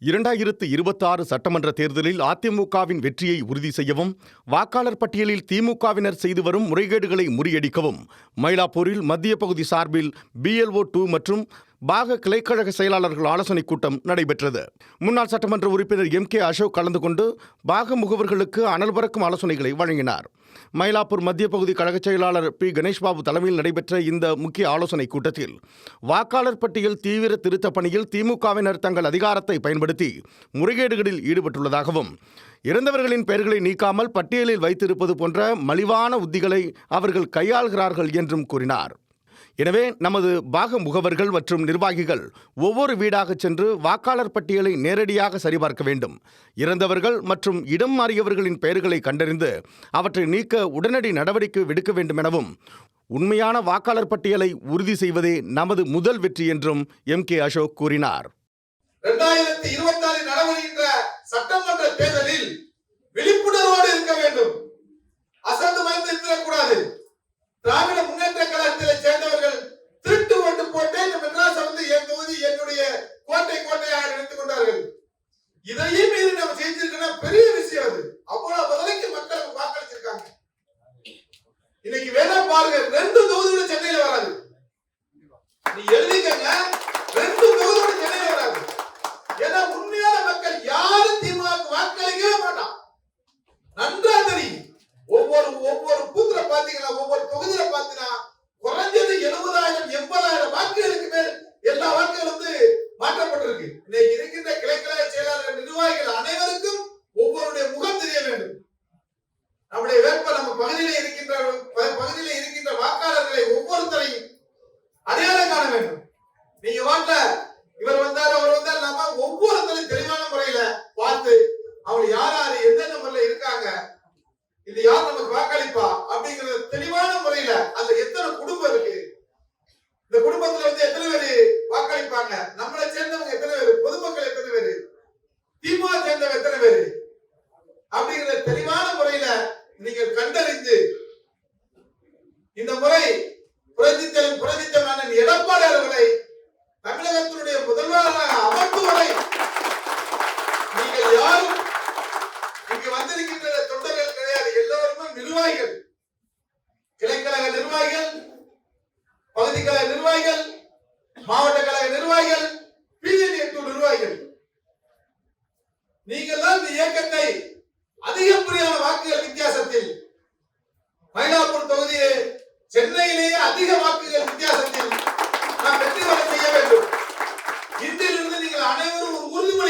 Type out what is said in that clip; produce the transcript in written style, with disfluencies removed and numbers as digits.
2026 சட்டமன்ற தேர்தலில் அதிமுகவின் வெற்றியை உறுதி செய்யவும், வாக்காளர் பட்டியலில் திமுகவினர் செய்து வரும் முறைகேடுகளை முறியடிக்கவும் மயிலாப்பூரில் மத்திய பகுதி சார்பில் BLO 2 மற்றும் பாக கிளைக்கழக செயலாளர்கள் ஆலோசனைக் கூட்டம் நடைபெற்றது. முன்னாள் சட்டமன்ற உறுப்பினர் MK அசோக் கலந்து கொண்டு பாக முகவர்களுக்கு அனல் பறக்கும் ஆலோசனைகளை வழங்கினார். மயிலாப்பூர் மத்திய பகுதி கழக செயலாளர் P. கணேஷ்பாபு தலைமையில் நடைபெற்ற இந்த முக்கிய ஆலோசனைக் கூட்டத்தில் வாக்காளர் பட்டியல் தீவிர திருத்தப் பணியில் திமுகவினர் தங்கள் அதிகாரத்தை பயன்படுத்தி முறைகேடுகளில் ஈடுபட்டுள்ளதாகவும், இறந்தவர்களின் பெயர்களை நீக்காமல் பட்டியலில் வைத்திருப்பது போன்ற மலிவான உத்திகளை அவர்கள் கையாள்கிறார்கள் என்றும் கூறினார். எனவே நமது பாக முகவர்கள் மற்றும் நிர்வாகிகள் ஒவ்வொரு வீடாக சென்று வாக்காளர் பட்டியலை நேரடியாக சரிபார்க்க வேண்டும். இறந்தவர்கள் மற்றும் இடம் மாறியவர்களின் பெயர்களை கண்டறிந்து அவற்றை நீக்க உடனடி நடவடிக்கை எடுக்க வேண்டும் எனவும், உண்மையான வாக்காளர் பட்டியலை உறுதி செய்வதே நமது முதல் வெற்றி என்றும் MK அசோக் கூறினார். 2024 நடைபெறுகின்ற சட்டமன்ற தேர்தலில் விழிப்புணர்வோடு இருக்க வேண்டும். அசந்து மறைந்து இருக்கக்கூடாது. திராவிட முன்னேற்ற கழகத்தில் சேர்ந்தவர்கள் திருட்டு ஓட்டு போட்டு இந்த மெட்ராஸ் வந்து என் தொகுதி என்னுடைய கோட்டையாக நினைத்துக் கொண்டார்கள். இதையும் மீறி நம்ம செஞ்சிருக்கோம், பெரிய விஷயம் அது. அவ்வளவு முதலைக்கு மக்கள் வாக்களிச்சிருக்காங்க. இன்னைக்கு வேணா பாருங்க, 2 தொகுதியோட சென்னையில வராது. நீ எழுதிக்கங்க, 2 தொகுதியோட சென்னையில வராது. ஏன்னா உண்மையான மக்கள் யாரும் திமுக வாக்களிக்கவே மாட்டான். நன்றா தெரியும். ஒவ்வொரு பூத்துல பாத்தீங்கன்னா, ஒவ்வொரு தொகுதியில பாத்தீங்கன்னா குறைஞ்சது 70,000 80,000 வாக்குகளுக்கு மேல் எல்லா வாக்குகளும் வந்து மாற்றப்பட்டிருக்கு. இன்னைக்கு இருக்கின்ற கிளைக்கழக செயலாளர்கள் நிர்வாகிகள் அனைவருக்கும் ஒவ்வொருடைய முகம் தெரிய வேண்டும். நம்முடைய வேட்பாளர் நம்ம பகுதியில இருக்கின்ற வாக்காளர்களை ஒவ்வொருத்தரையும் அடையாளம் காண வேண்டும். நீங்க வாட்ட இவர் வந்தாரு அவர் வந்தாரு, நாம ஒவ்வொருத்தரையும் தெளிவான முறையில பார்த்து அவங்க யார் எந்தெந்த முறையில இருக்காங்க, இது யார் நமக்கு வாக்களிப்பா அப்படிங்கிற தெளிவான முறையில அந்த எத்தனை குடும்பம் இருக்கு, இந்த குடும்பத்துல வந்து எத்தனை பேரு வாக்களிப்பாங்க, நம்மளை சேர்ந்தவங்க எத்தனை பேரு, பொதுமக்கள் எத்தனை பேரு, திமுக சேர்ந்தவங்க எத்தனை பேரு அப்படிங்கிற தெளிவான முறையில நீங்கள் கண்டறிந்து இந்த முறை புரட்சித்தலைவர் எடப்பாடி அவர்களை தமிழகத்தினுடைய முதல்வராக அமர்த்துவரை நீங்கள் யாரும் இங்கு வந்திருக்கின்ற தொண்டர்கள் கிடையாது, எல்லோருமே நிர்வாகிகள், கிளைக்கழக நிர்வாகிகள், பகுதி கழக நிர்வாகிகள், மாவட்ட கழக நிர்வாகிகள், BLO நிர்வாகிகள். நீங்கள் தான் இந்த இயக்கத்தை அதிகப்படியான வாக்குகள் வித்தியாசத்தில், மயிலாப்பூர் தொகுதியிலே சென்னையிலேயே அதிக வாக்குகள் வித்தியாசத்தில் நாம் வெற்றி பெற செய்ய வேண்டும். இன்றிலிருந்து நீங்கள் அனைவரும் ஒரு உறுதிமொழி